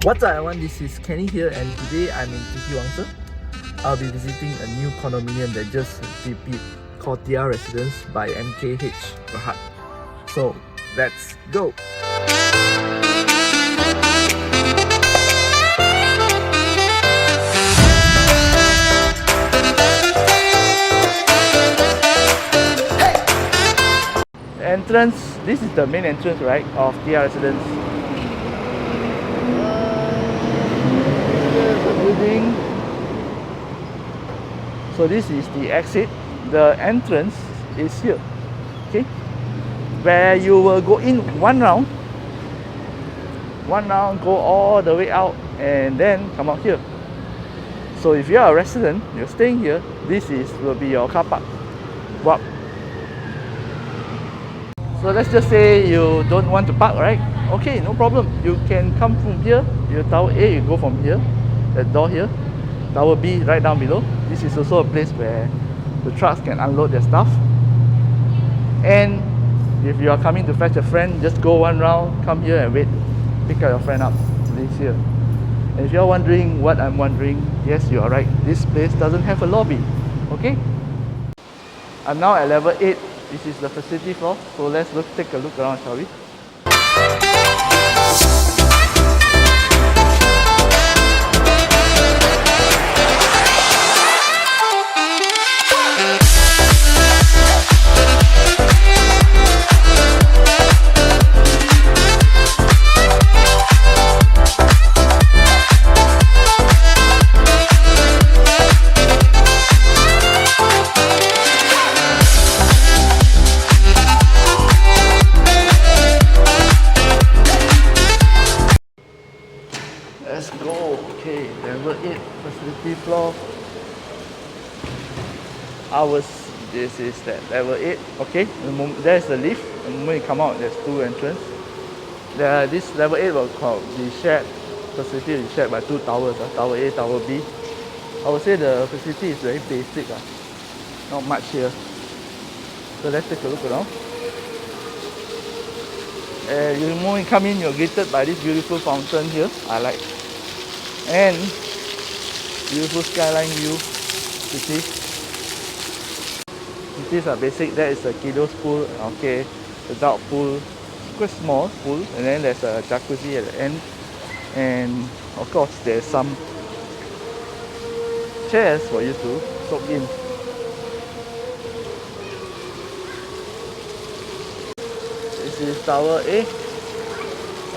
What's up everyone, this is Kenny here and today I'm in Titiwangsa. I'll be visiting a new condominium that just repeat Cortia Residence by MKH Berhad. So let's go! Entrance, this is the main entrance, right, of TR Residence. The building. So this is the exit. The entrance is here, okay, where you will go in one round, go all the way out and then come out here. So if you are a resident, you're staying here, this will be your car park. Wow. So let's just say you don't want to park, right? Okay, no problem. You can come from here. Your tower A, you go from here, the door here. Tower B right down below. This is also a place where the trucks can unload their stuff. And if you are coming to fetch a friend, just go one round, come here and wait, pick up your friend up. This here. And if you're wondering what I'm wondering, yes, you are right. This place doesn't have a lobby. Okay? I'm now at level 8. This is the facility floor, so let's take a look around, shall we? Let's go. Okay, level 8 facility floor. This is that level 8. Okay, there's the lift. The moment you come out, there's 2 entrances. This level 8 will be shared. Facility is shared by 2 towers. Tower A, Tower B. I would say the facility is very basic. Not much here. So let's take a look around. The moment you come in, you're greeted by this beautiful fountain here. I like. And beautiful skyline view. You see, these are basic. That is a kiddos pool. Okay, adult pool, quite small pool, and then there's a jacuzzi at the end. And of course, there's some chairs for you to soak in. This is Tower A.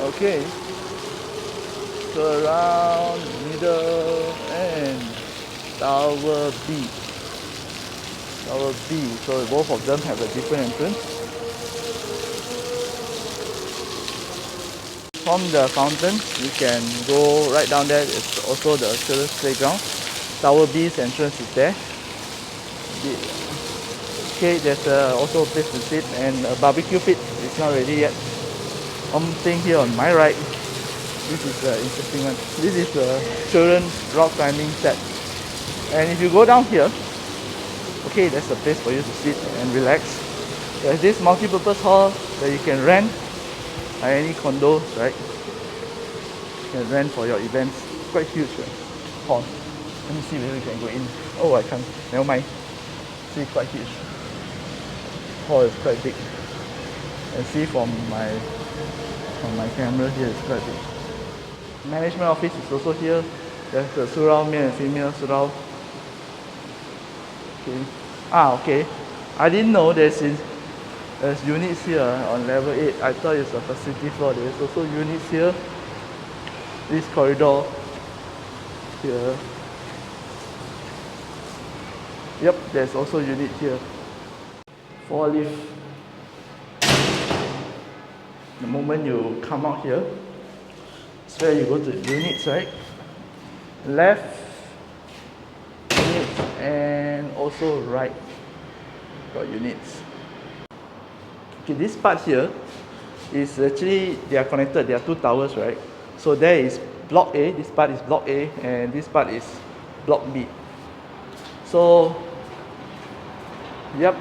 Okay. So around middle and Tower B. So both of them have a different entrance. From the fountain, you can go right down there. It's also the children's playground. Tower B's entrance is there. Okay, there's also a place to sit and a barbecue pit. It's not ready yet. Thing here on my right. This is the interesting one. This is the children's rock climbing set. And if you go down here, okay, there's a place for you to sit and relax. There's this multi-purpose hall that you can rent at any condos, right? You can rent for your events. Quite huge hall. Let me see whether we can go in. Oh, I can't. Never mind. See, quite huge. Hall is quite big. And see from my camera here, it's quite big. Management office is also here. There's the surau, male and female surau. Okay. Okay. I didn't know there's units here on level 8. I thought it's a facility floor. There's also units here. This corridor here. Yep, there's also unit here. 4 lift. The moment you come out here, it's where you go to units, right? Left units and also right got units. Okay, this part here is actually, they are connected. There are 2 towers, right? So there is block A. This part is block A, and this part is block B. So, yep,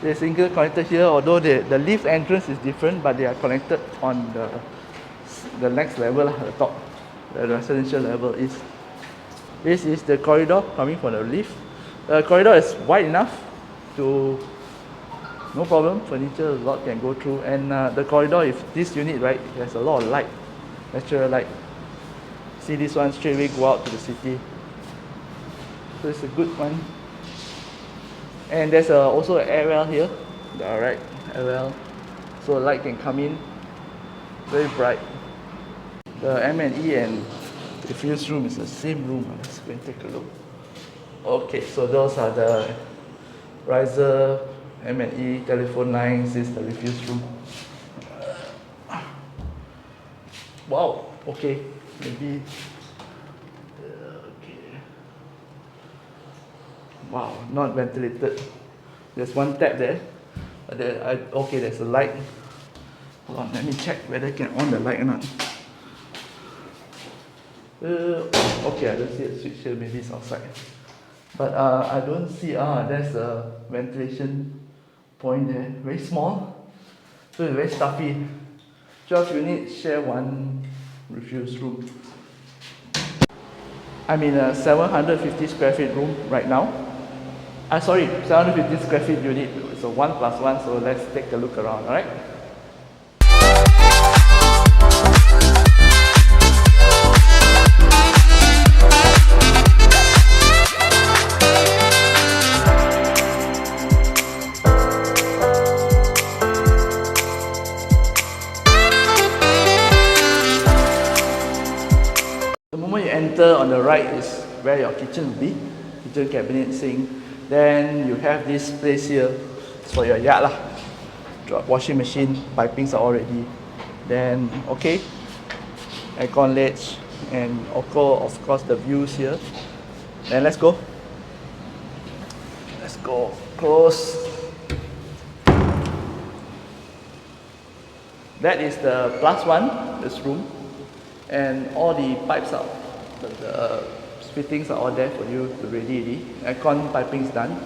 they're single connected here. Although the lift entrance is different, but they are connected on the next level at the top. the residential level is. This is the corridor coming from the lift. The corridor is wide enough to, no problem, furniture a lot can go through. And the corridor, if this unit, right, there's a lot of light, natural light. See this one straight away go out to the city. So it's a good one. And there's also an air well here. Alright, air well. So light can come in. Very bright. The M&E and refuse room is the same room. Let's go and take a look. Okay, so those are the riser, M&E, telephone lines. This is the refuse room. Wow, okay, maybe. Okay. Wow, not ventilated. There's one tap there. Okay, there's a light. Hold on, let me check whether I can on the light or not. Okay, I don't see a switch here, maybe it's outside. But I don't see, there's a ventilation point there, very small. So it's very stuffy. 12 units share one refuse room. I'm in a 750 square feet room right now. Sorry, 750 square feet unit. So 1+1, so let's take a look around, alright? The moment you enter, on the right is where your kitchen will be. Kitchen cabinet, sink. Then you have this place here. It's for your yard lah. Washing machine, pipings are all ready. Then okay, aircon ledge, and of course the views here. Then let's go. Let's go close. That is the +1, this room. And all the pipes are, the fittings are all there for you to ready. Aircon piping is done.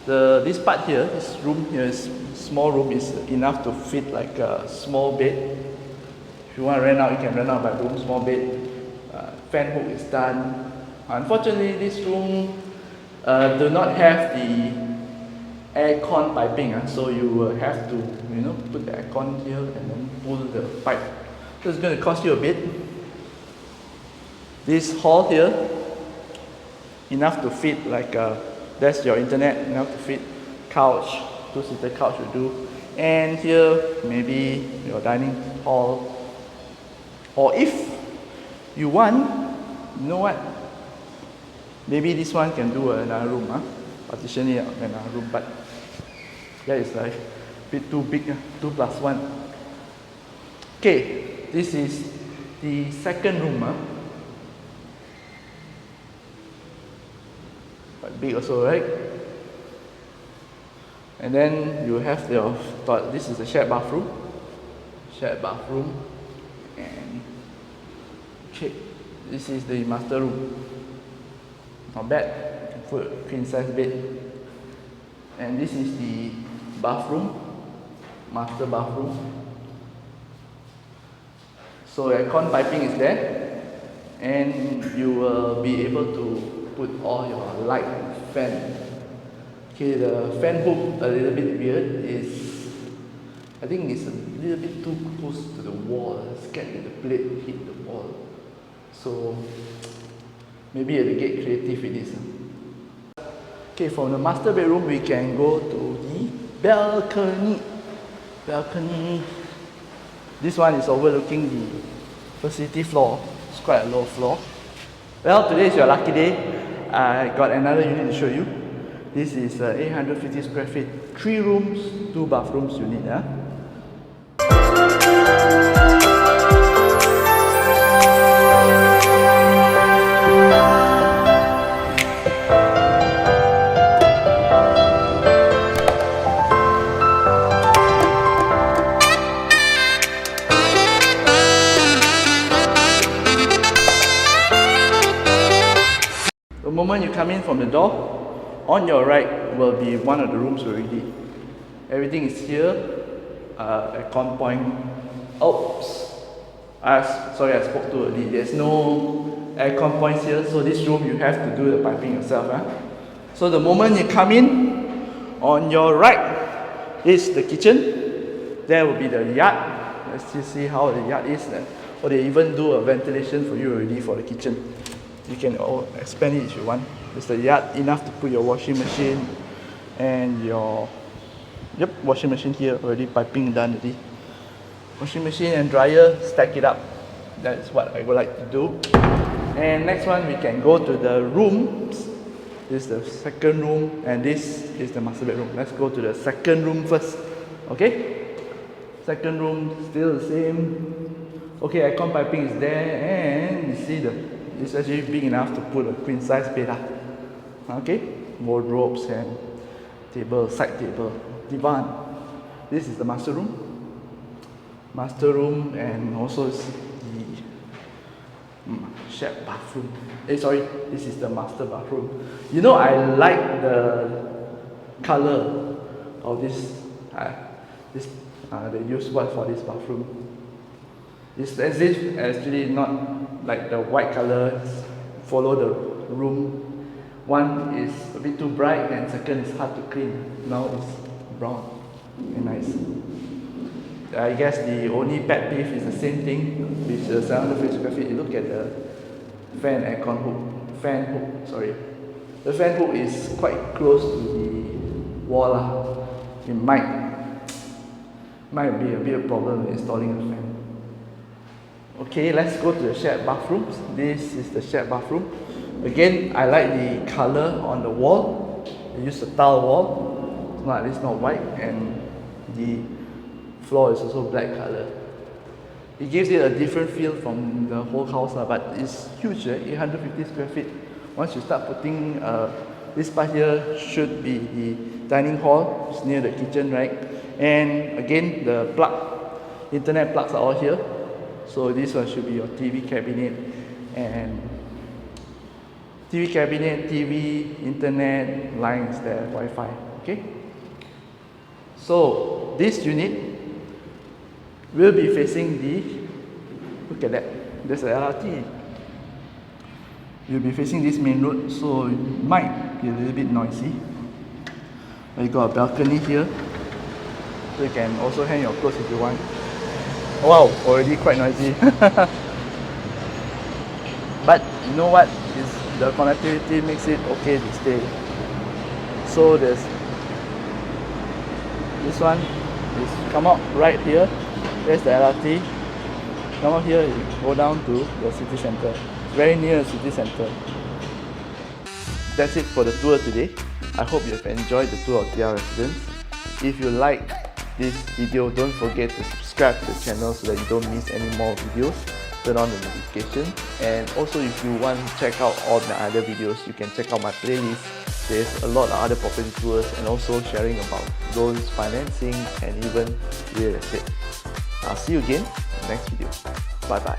This part here, this room here, is small room, is enough to fit like a small bed. If you want to rent out, you can rent out by room, small bed. Fan hook is done. Unfortunately, this room do not have the aircon piping, so you will have to, put the aircon here and then pull the pipe. So it's going to cost you a bit. This hall here, enough to fit like that's your internet, enough to fit couch, 2-seater couch will do. And here maybe your dining hall. Or if you want, you know what? Maybe this one can do another room, partitioning another room, but that is like a bit too big, 2+1. Okay, this is the second room. Quite big also, right? And then you have your toilet. This is the shared bathroom. And okay, this is the master room. Not bad. You can put a queen size bed. And this is the bathroom, master bathroom. So aircon piping is there, and you will be able to put all your light and fan. Okay, the fan hook a little bit weird. I think it's a little bit too close to the wall. Scared that the blade hit the wall. So maybe you have to get creative with this. Okay, from the master bedroom we can go to the balcony. This one is overlooking the facility floor. It's quite a low floor. Well, today is your lucky day. I got another unit to show you. This is 850 square feet, 3 rooms, 2 bathrooms unit. The moment you come in from the door, on your right will be one of the rooms already. Everything is here. Aircon point. Oops. Sorry, I spoke too early. There's no aircon points here, so this room you have to do the piping yourself. So the moment you come in, on your right is the kitchen. There will be the yard. Let's just see how the yard is. Or they even do a ventilation for you already for the kitchen. You can expand it if you want. It's the yard enough to put your washing machine and your washing machine here already piping done already. Washing machine and dryer, stack it up. That's what I would like to do. And next one, we can go to the rooms. This is the second room and this is the master bedroom. Let's go to the second room first. Okay? Second room, still the same. Okay, aircon piping is there and you see it's actually big enough to put a queen size bed. Okay? Wardrobes and table, side table, divan. This is the master room. Master room and also the shared bathroom. Sorry, this is the master bathroom. You know, I like the color of this. They use what for this bathroom? It's as if actually not like the white color follow the room. One is a bit too bright and second is hard to clean. Now it's brown and nice. I guess the only pet peeve is the same thing, which is 750 square feet. You look at the fan hook, sorry. The fan hook is quite close to the wall. It might be a bit of problem installing the fan. Okay, let's go to the shared bathrooms. This is the shared bathroom. Again, I like the color on the wall. They use a tile wall. It's not white, and the floor is also black color. It gives it a different feel from the whole house, but it's huge, 850 square feet. Once you start putting this part here should be the dining hall. It's near the kitchen, right? And again, the internet plugs are all here. So this one should be your TV cabinet and TV, internet, lines there, Wi-Fi. Okay. So this unit will be facing look at that, there's the LRT. You'll be facing this main road, so it might be a little bit noisy. But you got a balcony here, so you can also hang your clothes if you want. Wow, already quite noisy. But you know what? The connectivity makes it okay to stay. So there's this one is come out right here. There's the LRT. Come out here, you go down to the city centre. Very near the city centre. That's it for the tour today. I hope you have enjoyed the tour of TR Residence. If you like this video, don't forget to subscribe to the channel so that you don't miss any more videos. Turn on the notification, and also if you want to check out all the other videos, you can check out my playlist. There's a lot of other property tours and also sharing about loans, financing, and even real estate. I'll see you again in the next video. Bye bye.